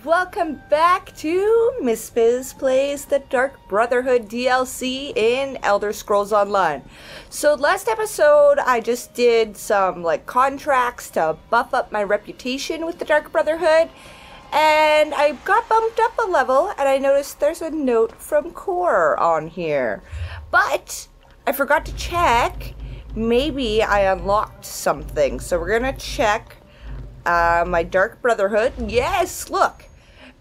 welcome back to Miss Bizz Plays the Dark Brotherhood DLC in Elder Scrolls Online. So last episode I just did some contracts to buff up my reputation with the Dark Brotherhood, and I got bumped up a level, and I noticed there's a note from Core on here. But I forgot to check. Maybe I unlocked something, so we're gonna check my Dark Brotherhood. Yes, look!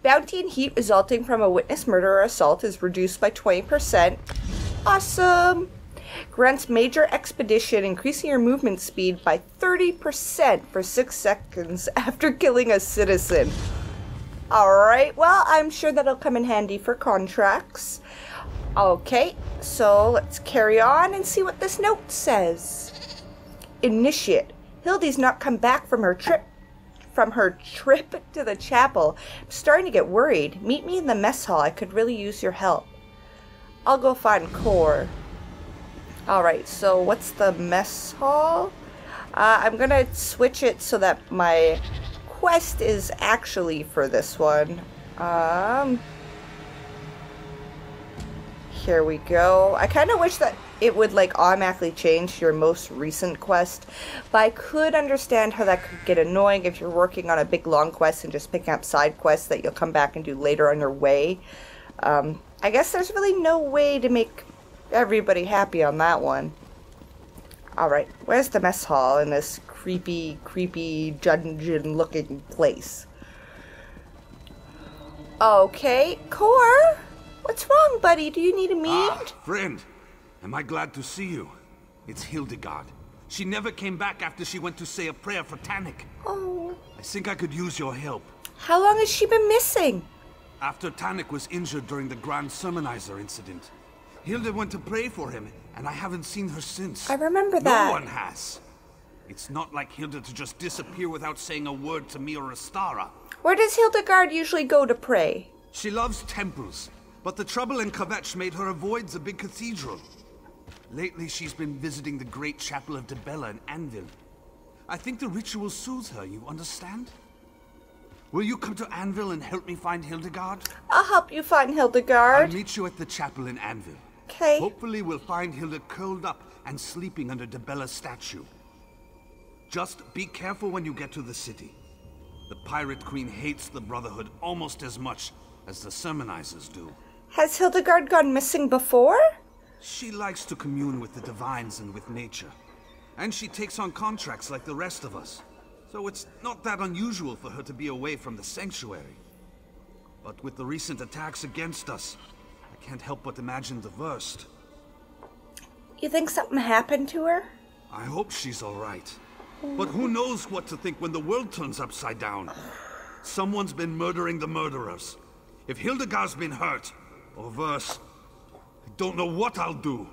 Bounty and heat resulting from a witness murder or assault is reduced by 20%. Awesome! Grants major expedition, increasing your movement speed by 30% for 6 seconds after killing a citizen. Alright, well, I'm sure that'll come in handy for contracts. Okay, so let's carry on and see what this note says. Initiate. Hildy's not come back from her trip to the chapel. I'm starting to get worried. Meet me in the mess hall. I could really use your help. I'll go find Core. Alright, so what's the mess hall? I'm gonna switch it so that my quest is actually for this one. Here we go. I kind of wish that it would automatically change your most recent quest, but I could understand how that could get annoying if you're working on a big long quest and just picking up side quests that you'll come back and do later on your way. I guess there's really no way to make everybody happy on that one. Alright, where's the mess hall in this creepy dungeon looking place? Okay, Core? What's wrong, buddy? Do you need a meet? Ah, friend. Am I glad to see you? It's Hildeguard. She never came back after she went to say a prayer for Tannic. Oh. I think I could use your help. How long has she been missing? After Tannic was injured during the Grand Sermonizer incident, Hilde went to pray for him, and I haven't seen her since. I remember that. No one has. It's not like Hilde to just disappear without saying a word to me or Astara. Where does Hildeguard usually go to pray? She loves temples, but the trouble in Kvetch made her avoid the big cathedral. Lately, she's been visiting the great Chapel of Dibella in Anvil. I think the ritual soothes her, you understand? Will you come to Anvil and help me find Hildeguard? I'll help you find Hildeguard. I'll meet you at the chapel in Anvil. Okay. Hopefully we'll find Hilde curled up and sleeping under Dibella's statue. Just be careful when you get to the city. The Pirate Queen hates the Brotherhood almost as much as the Sermonizers do. Has Hildeguard gone missing before? She likes to commune with the divines and with nature. And she takes on contracts like the rest of us. So it's not that unusual for her to be away from the sanctuary. But with the recent attacks against us, I can't help but imagine the worst. You think something happened to her? I hope she's alright. But who knows what to think when the world turns upside down? Someone's been murdering the murderers. If Hildeguard's been hurt, or worse, I don't know what I'll do.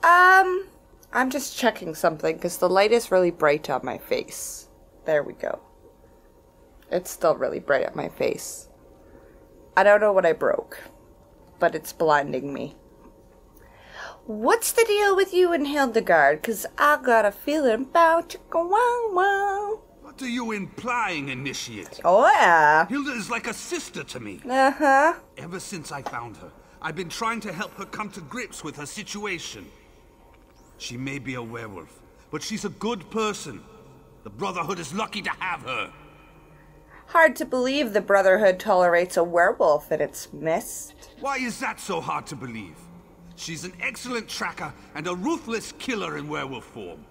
I'm just checking something because the light is really bright on my face. There we go. It's still really bright on my face. I don't know what I broke, but it's blinding me. What's the deal with you and Hildeguard? Because I got a feeling about you. Wow. What are you implying, Initiate? Oh, yeah. Hilde is like a sister to me. Uh-huh. Ever since I found her, I've been trying to help her come to grips with her situation. She may be a werewolf, but she's a good person. The Brotherhood is lucky to have her. Hard to believe the Brotherhood tolerates a werewolf in its midst. Why is that so hard to believe? She's an excellent tracker and a ruthless killer in werewolf form.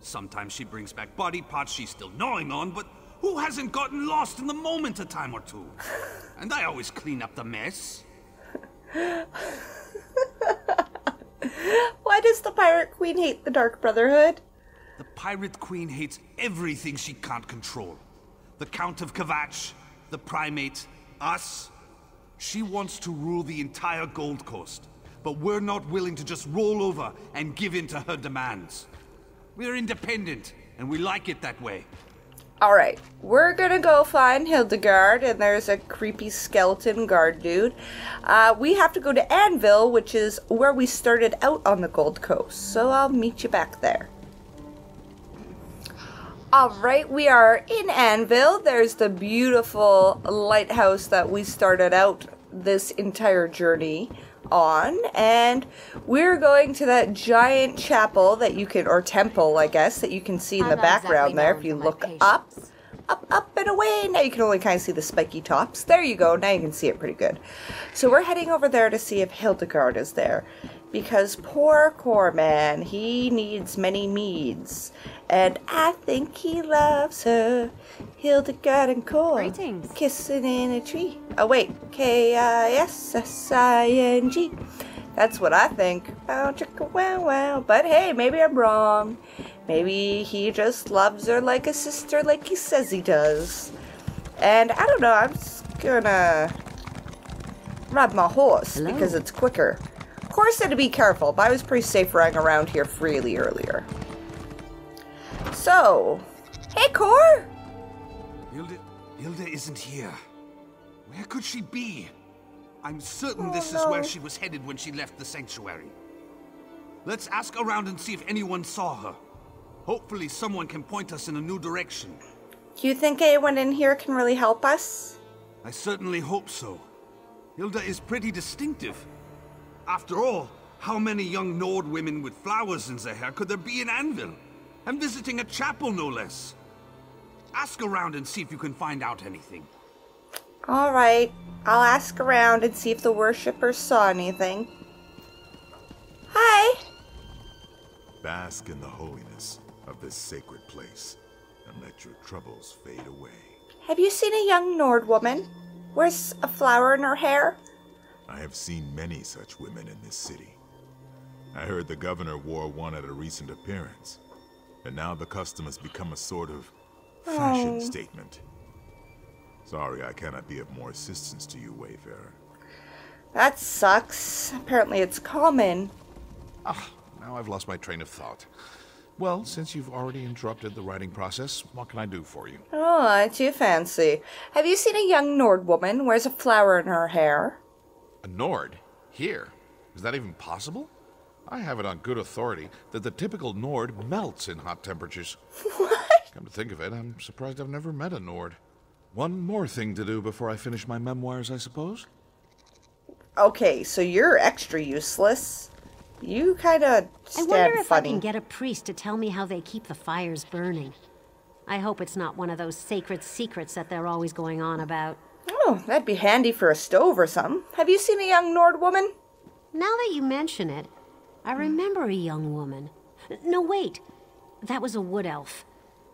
Sometimes she brings back body parts she's still gnawing on, but who hasn't gotten lost in the moment a time or two? And I always clean up the mess. Why does the Pirate Queen hate the Dark Brotherhood? The Pirate Queen hates everything she can't control. The Count of Kvetch, the Primate, us. She wants to rule the entire Gold Coast, but we're not willing to just roll over and give in to her demands. We're independent, and we like it that way. Alright, we're gonna go find Hildeguard, and there's a creepy skeleton guard dude. We have to go to Anvil, which is where we started out on the Gold Coast, so I'll meet you back there. Alright, we are in Anvil. There's the beautiful lighthouse that we started out this entire journey on, and we're going to that giant chapel that you can, or temple, I guess, that you can see in the background there if you look up. Up and away. Now you can only kind of see the spiky tops. There you go. Now you can see it pretty good. So we're heading over there to see if Hildeguard is there. Because poor man, he needs many meads. And I think he loves her. Hildeguard and Core. Greetings. Kissing in a tree. Oh wait. Kissing. That's what I think. Wow, chicka, wow, wow. But hey, maybe I'm wrong. Maybe he just loves her like a sister like he says he does. And I don't know, I'm just gonna ride my horse because it's quicker. Of course I had to be careful, but I was pretty safe riding around here freely earlier. So, hey Core! Hilda isn't here. Where could she be? I'm certain this is where she was headed when she left the sanctuary. Let's ask around and see if anyone saw her. Hopefully someone can point us in a new direction. Do you think anyone in here can really help us? I certainly hope so. Hilda is pretty distinctive. After all, how many young Nord women with flowers in their hair could there be in Anvil? And visiting a chapel, no less. Ask around and see if you can find out anything. Alright, I'll ask around and see if the worshippers saw anything. Hi! Bask in the holiness of this sacred place, and let your troubles fade away. Have you seen a young Nord woman? Wears a flower in her hair? I have seen many such women in this city. I heard the governor wore one at a recent appearance, and now the custom has become a sort of fashion statement. Sorry, I cannot be of more assistance to you, Wayfarer. That sucks. Apparently it's common. Now I've lost my train of thought. Well, since you've already interrupted the writing process, what can I do for you? Oh, too fancy. Have you seen a young Nord woman wears a flower in her hair? A Nord? Here? Is that even possible? I have it on good authority that the typical Nord melts in hot temperatures. What? Come to think of it, I'm surprised I've never met a Nord. One more thing to do before I finish my memoirs, I suppose? Okay, so you're extra useless. You kind of stand funny. I wonder if I can get a priest to tell me how they keep the fires burning. I hope it's not one of those sacred secrets that they're always going on about. Oh, that'd be handy for a stove or something. Have you seen a young Nord woman? Now that you mention it, I remember a young woman. No, wait. That was a wood elf.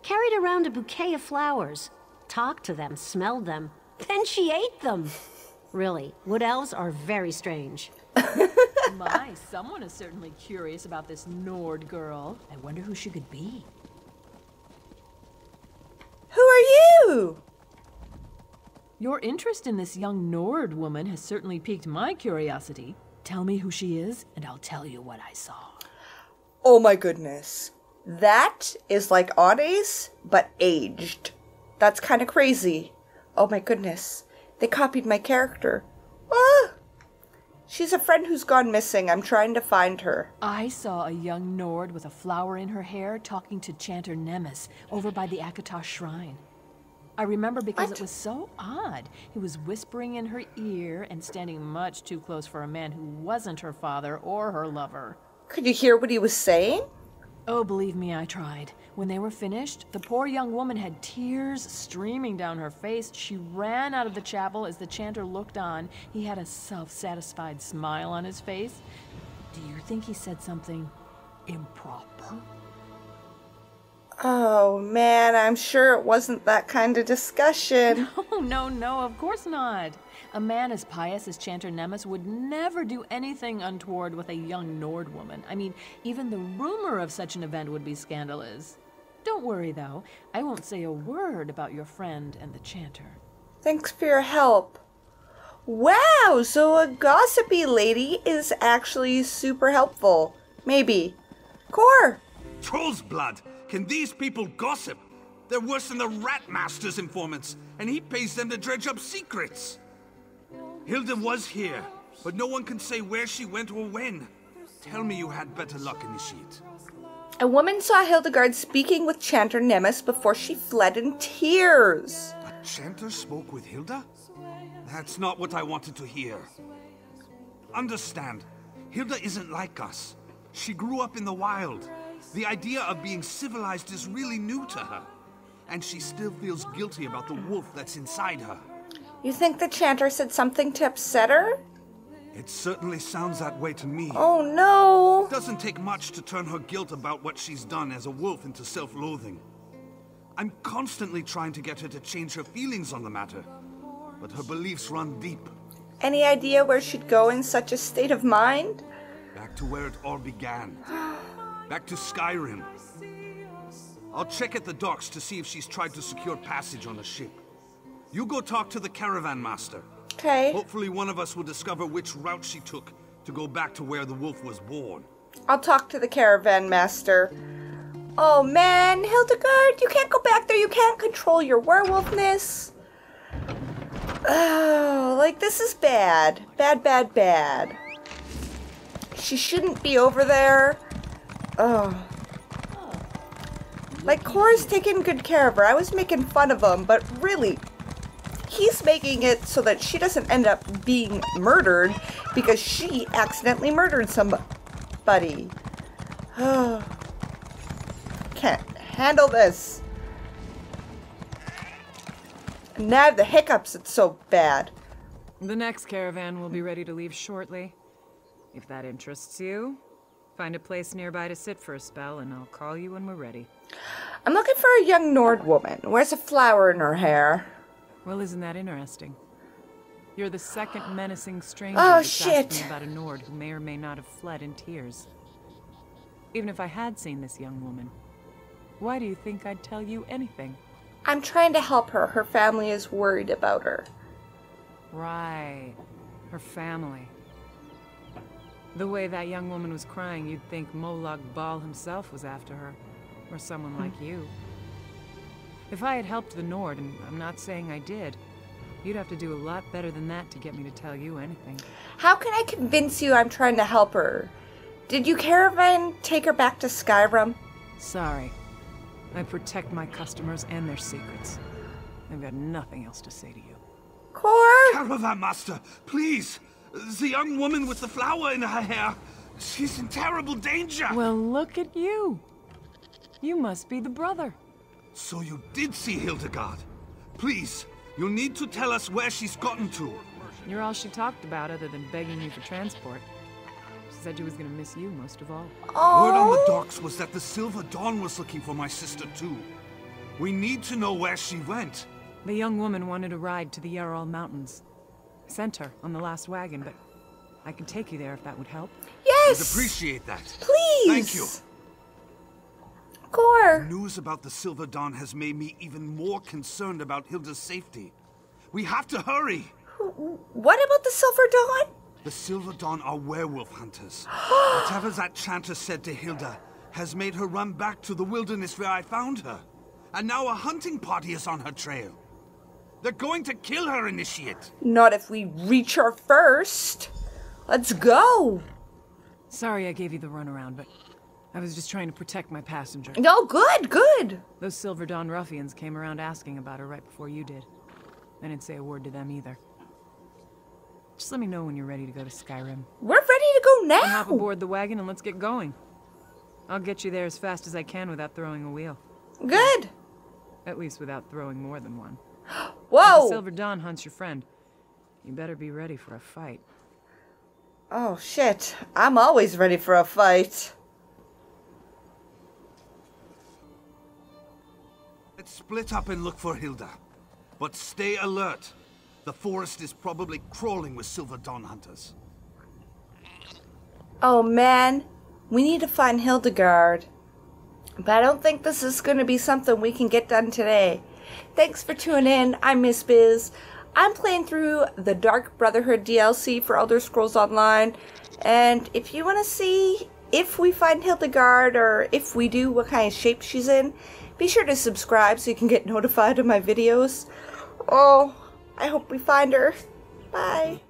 Carried around a bouquet of flowers. Talked to them, smelled them. Then she ate them. Really, wood elves are very strange. My, someone is certainly curious about this Nord girl. I wonder who she could be. Who are you? Your interest in this young Nord woman has certainly piqued my curiosity. Tell me who she is, and I'll tell you what I saw. Oh my goodness. That is like Oddie's, but aged. That's kind of crazy. Oh my goodness. They copied my character. Ah! She's a friend who's gone missing. I'm trying to find her. I saw a young Nord with a flower in her hair talking to Chanter Nemes over by the Akatosh Shrine. I remember because it was so odd. He was whispering in her ear and standing much too close for a man who wasn't her father or her lover. Could you hear what he was saying? Oh, believe me, I tried. When they were finished, the poor young woman had tears streaming down her face. She ran out of the chapel as the chanter looked on. He had a self-satisfied smile on his face. Do you think he said something improper? Oh man, I'm sure it wasn't that kind of discussion. No, of course not. A man as pious as Chanter Nemes would never do anything untoward with a young Nord woman. I mean, even the rumor of such an event would be scandalous. Don't worry, though. I won't say a word about your friend and the chanter. Thanks for your help. Wow, so a gossipy lady is actually super helpful. Maybe. Core! Troll's blood! Can these people gossip? They're worse than the Rat Master's informants, and he pays them to dredge up secrets. Hilda was here, but no one can say where she went or when. Tell me you had better luck, Initiate. A woman saw Hildeguard speaking with Chanter Nemes before she fled in tears. A chanter spoke with Hilda? That's not what I wanted to hear. Understand, Hilda isn't like us. She grew up in the wild. The idea of being civilized is really new to her. And she still feels guilty about the wolf that's inside her. You think the Chanter said something to upset her? It certainly sounds that way to me. Oh no! It doesn't take much to turn her guilt about what she's done as a wolf into self-loathing. I'm constantly trying to get her to change her feelings on the matter, but her beliefs run deep. Any idea where she'd go in such a state of mind? Back to where it all began. Back to Skyrim. I'll check at the docks to see if she's tried to secure passage on a ship. You go talk to the caravan master. Okay. Hopefully one of us will discover which route she took to go back to where the wolf was born. I'll talk to the caravan master. Oh man, Hildeguard, you can't go back there. You can't control your werewolfness. Oh, like this is bad. Bad, bad, bad. She shouldn't be over there. Oh. Like, Cora's taking good care of her. I was making fun of him, but really, he's making it so that she doesn't end up being murdered because she accidentally murdered somebody. Oh. Can't handle this. And now I have the hiccups, it's so bad. The next caravan will be ready to leave shortly. If that interests you, find a place nearby to sit for a spell and I'll call you when we're ready. I'm looking for a young Nord woman. Wears a flower in her hair. Well, isn't that interesting? You're the second menacing stranger Oh, that's shit. asked me about a Nord who may or may not have fled in tears. Even if I had seen this young woman, why do you think I'd tell you anything? I'm trying to help her. Her family is worried about her. Right. Her family. The way that young woman was crying, you'd think Molag Bal himself was after her. Or someone like you. If I had helped the Nord, and I'm not saying I did, you'd have to do a lot better than that to get me to tell you anything. How can I convince you I'm trying to help her? Did you caravan take her back to Skyrim? Sorry. I protect my customers and their secrets. I've got nothing else to say to you. Core? Caravan master, please! The young woman with the flower in her hair, she's in terrible danger! Well, look at you. You must be the brother. So you did see Hildeguard. Please, you need to tell us where she's gotten to. You're all she talked about other than begging you for transport. She said she was gonna miss you most of all. Oh. Word on the docks was that the Silver Dawn was looking for my sister too. We need to know where she went. The young woman wanted a ride to the Yarral Mountains. I sent her on the last wagon, but I can take you there if that would help. Yes! I'd appreciate that. Please! Thank you. Core! News about the Silver Dawn has made me even more concerned about Hilda's safety. We have to hurry! What about the Silver Dawn? The Silver Dawn are werewolf hunters. Whatever that chanter said to Hilda has made her run back to the wilderness where I found her. And now a hunting party is on her trail. They're going to kill her, Initiate. Not if we reach her first. Let's go. Sorry I gave you the runaround, but I was just trying to protect my passenger. No, good, good. Those Silver Dawn ruffians came around asking about her right before you did. I didn't say a word to them either. Just let me know when you're ready to go to Skyrim. We're ready to go now. And hop aboard the wagon and let's get going. I'll get you there as fast as I can without throwing a wheel. Good. At least without throwing more than one. Whoa. If the Silver Dawn hunts your friend, you better be ready for a fight. Oh, shit. I'm always ready for a fight. Let's split up and look for Hilda. But stay alert. The forest is probably crawling with Silver Dawn hunters. Oh, man. We need to find Hildeguard. But I don't think this is going to be something we can get done today. Thanks for tuning in. I'm Miss Bizz. I'm playing through the Dark Brotherhood DLC for Elder Scrolls Online. And if you want to see if we find Hildeguard, or if we do, what kind of shape she's in, be sure to subscribe so you can get notified of my videos. Oh, I hope we find her. Bye.